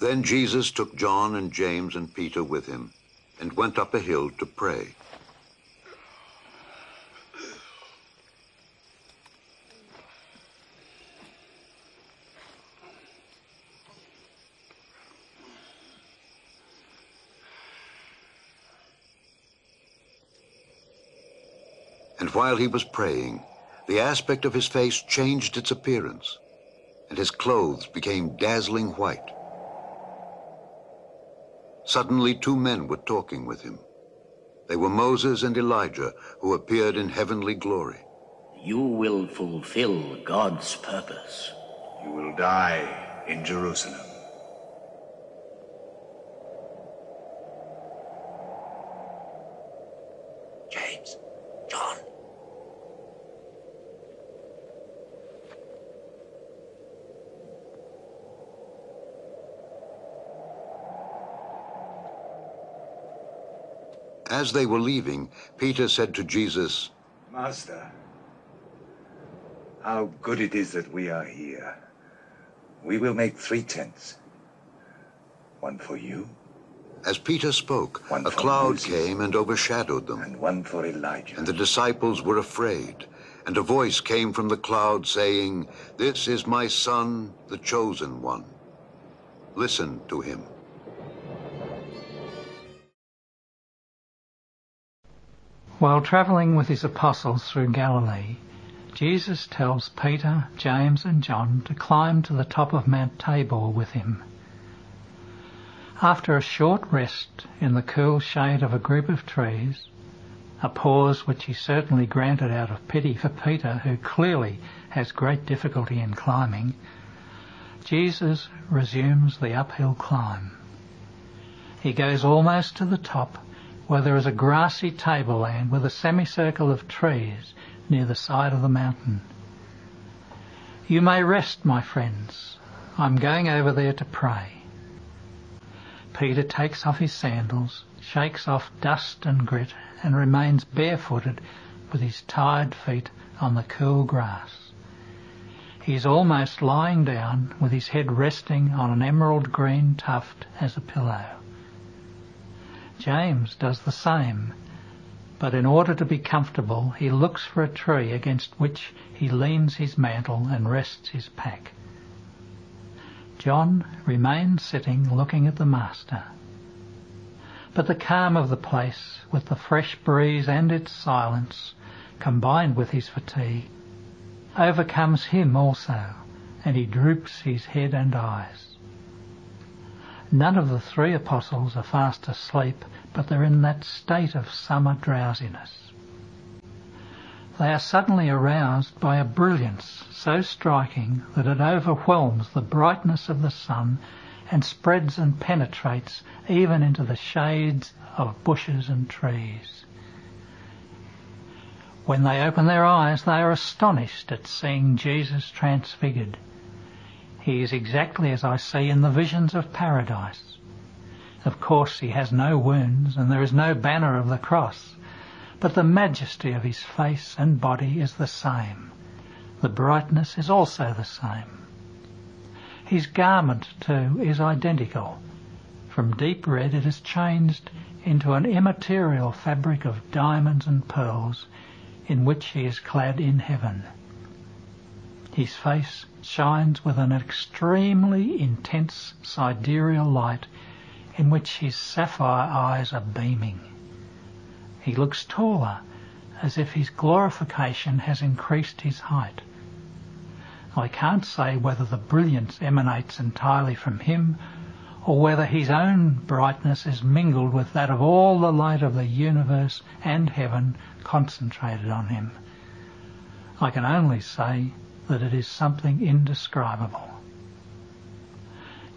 Then Jesus took John and James and Peter with him and went up a hill to pray. And while he was praying, the aspect of his face changed its appearance, and his clothes became dazzling white. Suddenly 2 men were talking with him. They were Moses and Elijah, who appeared in heavenly glory. You will fulfill God's purpose. You will die in Jerusalem. James, John. As they were leaving, Peter said to Jesus, Master, how good it is that we are here. We will make 3 tents. One for you. As Peter spoke, One a for cloud Moses, came and overshadowed them, and one for Elijah. and the disciples were afraid. And a voice came from the cloud saying, "This is my son, the chosen one. Listen to him." While travelling with his apostles through Galilee, Jesus tells Peter, James and John to climb to the top of Mount Tabor with him. After a short rest in the cool shade of a group of trees, a pause which he certainly granted out of pity for Peter, who clearly has great difficulty in climbing, Jesus resumes the uphill climb. He goes almost to the top, where there is a grassy tableland with a semicircle of trees near the side of the mountain. "You may rest, my friends. I'm going over there to pray." Peter takes off his sandals, shakes off dust and grit, and remains barefooted with his tired feet on the cool grass. He is almost lying down with his head resting on an emerald green tuft as a pillow. James does the same, but in order to be comfortable, he looks for a tree against which he leans his mantle and rests his pack. John remains sitting looking at the Master. But the calm of the place, with the fresh breeze and its silence, combined with his fatigue, overcomes him also, and he droops his head and eyes. None of the 3 apostles are fast asleep, but they're in that state of summer drowsiness. They are suddenly aroused by a brilliance so striking that it overwhelms the brightness of the sun and spreads and penetrates even into the shades of bushes and trees. When they open their eyes, they are astonished at seeing Jesus transfigured. He is exactly as I see in the visions of paradise. Of course, he has no wounds, and there is no banner of the cross, but the majesty of his face and body is the same. The brightness is also the same. His garment, too, is identical. From deep red it is changed into an immaterial fabric of diamonds and pearls, in which he is clad in heaven. His face shines with an extremely intense sidereal light in which his sapphire eyes are beaming. He looks taller, as if his glorification has increased his height. I can't say whether the brilliance emanates entirely from him, or whether his own brightness is mingled with that of all the light of the universe and heaven concentrated on him. I can only say that it is something indescribable.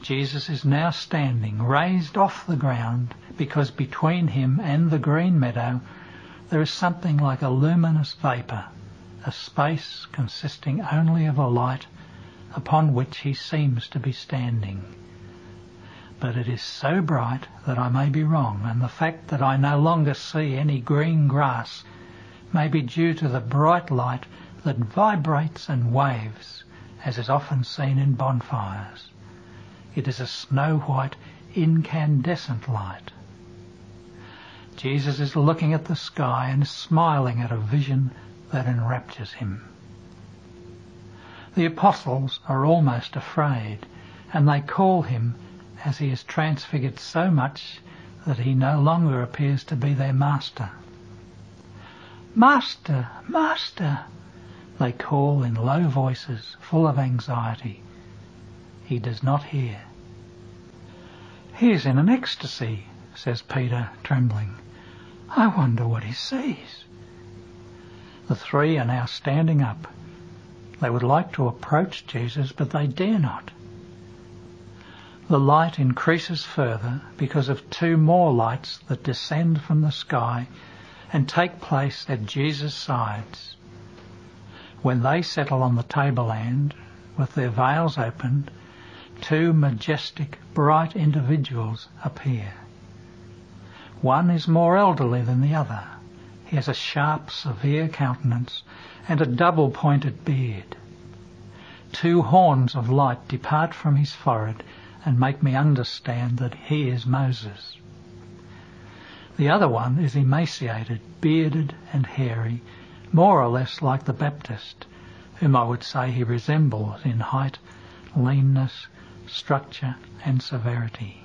Jesus is now standing, raised off the ground, because between him and the green meadow there is something like a luminous vapour, a space consisting only of a light upon which he seems to be standing. But it is so bright that I may be wrong, and the fact that I no longer see any green grass may be due to the bright light that vibrates and waves, as is often seen in bonfires. It is a snow-white, incandescent light. Jesus is looking at the sky and smiling at a vision that enraptures him. The apostles are almost afraid, and they call him as he is transfigured so much that he no longer appears to be their master. "Master, Master," they call in low voices, full of anxiety. He does not hear. "He is in an ecstasy," says Peter, trembling. "I wonder what he sees." The three are now standing up. They would like to approach Jesus, but they dare not. The light increases further because of two more lights that descend from the sky and take place at Jesus' sides. When they settle on the tableland, with their veils opened, two majestic, bright individuals appear. One is more elderly than the other. He has a sharp, severe countenance and a double-pointed beard. Two horns of light depart from his forehead and make me understand that he is Moses. The other one is emaciated, bearded and hairy, more or less like the Baptist, whom I would say he resembles in height, leanness, structure and severity.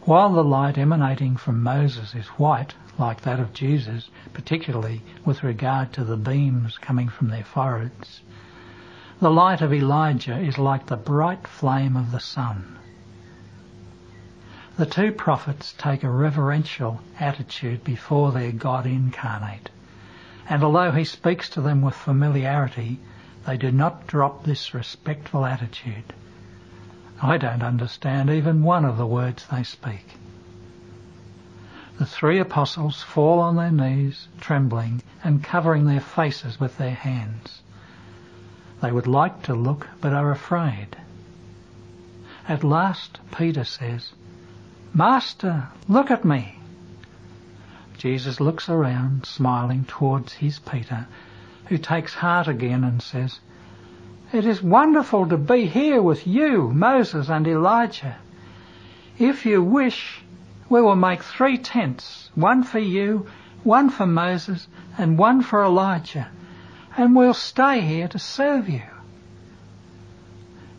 While the light emanating from Moses is white, like that of Jesus, particularly with regard to the beams coming from their foreheads, the light of Elijah is like the bright flame of the sun. The two prophets take a reverential attitude before their God incarnate, and although he speaks to them with familiarity, they do not drop this respectful attitude. I don't understand even one of the words they speak. The three apostles fall on their knees, trembling and covering their faces with their hands. They would like to look, but are afraid. At last, Peter says, "Master, look at me." Jesus looks around, smiling towards his Peter, who takes heart again and says, "It is wonderful to be here with you, Moses and Elijah. If you wish, we will make 3 tents, one for you, one for Moses, and one for Elijah, and we'll stay here to serve you."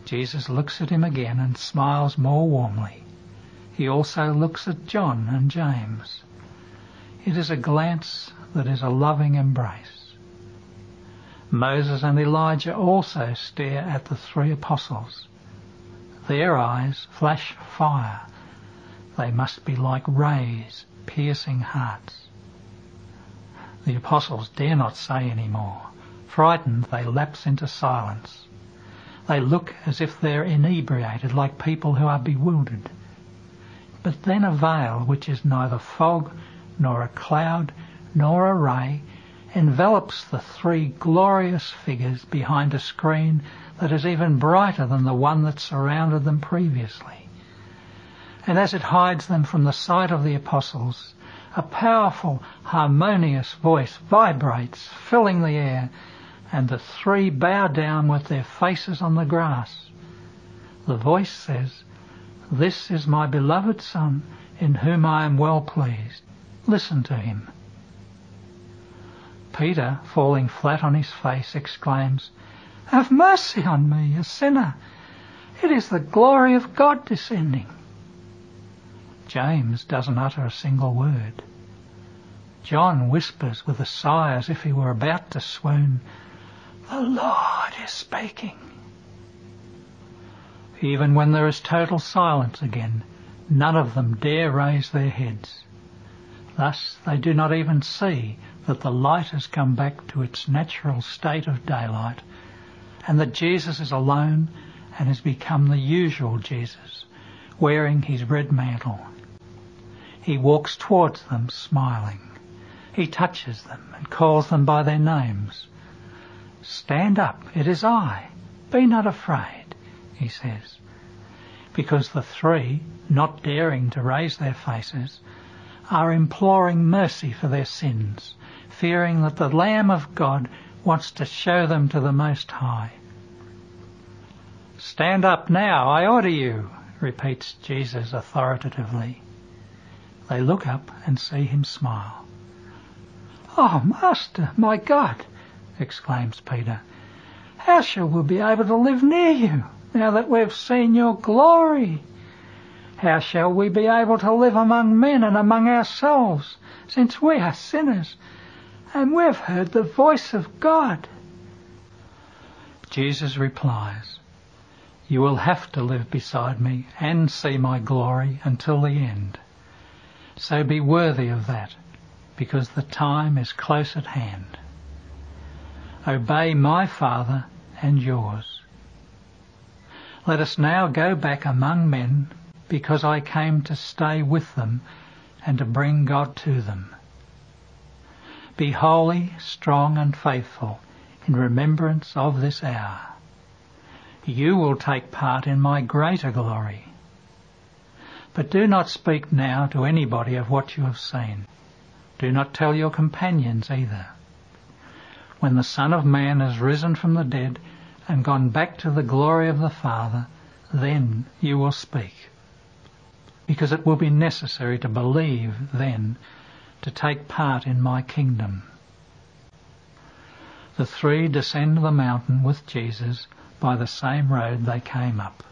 Jesus looks at him again and smiles more warmly. He also looks at John and James. It is a glance that is a loving embrace. Moses and Elijah also stare at the three apostles. Their eyes flash fire. They must be like rays piercing hearts. The apostles dare not say any more. Frightened, they lapse into silence. They look as if they're inebriated, like people who are bewildered. But then a veil, which is neither fog nor a cloud nor a ray, envelops the three glorious figures behind a screen that is even brighter than the one that surrounded them previously. And as it hides them from the sight of the apostles, a powerful, harmonious voice vibrates, filling the air, and the three bow down with their faces on the grass. The voice says, "This is my beloved Son, in whom I am well pleased. Listen to him." Peter, falling flat on his face, exclaims, "Have mercy on me, a sinner. It is the glory of God descending." James doesn't utter a single word. John whispers with a sigh as if he were about to swoon, "The Lord is speaking." Even when there is total silence again, none of them dare raise their heads. Thus they do not even see that the light has come back to its natural state of daylight, and that Jesus is alone and has become the usual Jesus, wearing his red mantle. He walks towards them smiling. He touches them and calls them by their names. "Stand up, it is I. Be not afraid," he says. Because the three, not daring to raise their faces, are imploring mercy for their sins, fearing that the Lamb of God wants to show them to the Most High. "Stand up now, I order you," repeats Jesus authoritatively. They look up and see him smile. "Oh, Master, my God," exclaims Peter, "how shall we be able to live near you now that we've seen your glory? How shall we be able to live among men and among ourselves, since we are sinners, and we've heard the voice of God?" Jesus replies, "You will have to live beside me and see my glory until the end. So be worthy of that, because the time is close at hand. Obey my Father and yours. Let us now go back among men, because I came to stay with them and to bring God to them. Be holy, strong and faithful in remembrance of this hour. You will take part in my greater glory. But do not speak now to anybody of what you have seen. Do not tell your companions either. When the Son of Man has risen from the dead and gone back to the glory of the Father, then you will speak. Because it will be necessary to believe then to take part in my kingdom." The three descend the mountain with Jesus by the same road they came up.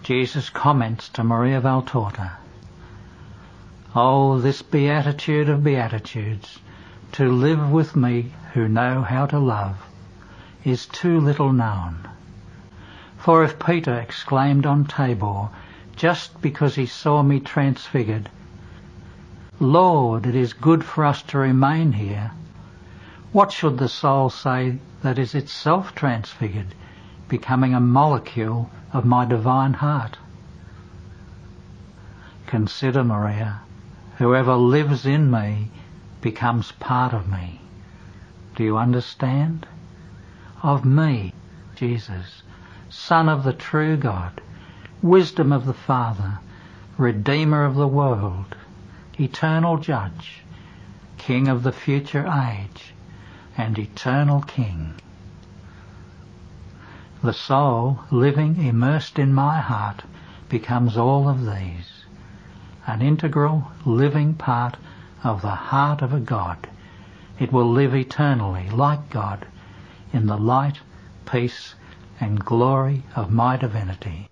Jesus comments to Maria Valtorta, "Oh, this beatitude of beatitudes, to live with me who know how to love, is too little known. For if Peter exclaimed on Tabor, just because he saw me transfigured, 'Lord, it is good for us to remain here,' what should the soul say that is itself transfigured, becoming a molecule of my divine heart? Consider, Maria, whoever lives in me becomes part of me. Do you understand? Of me, Jesus, Son of the true God, wisdom of the Father, Redeemer of the world, eternal Judge, King of the future age, and eternal King. The soul, living immersed in my heart, becomes all of these, an integral, living part of the heart of a God. It will live eternally, like God, in the light, peace, and glory of my divinity."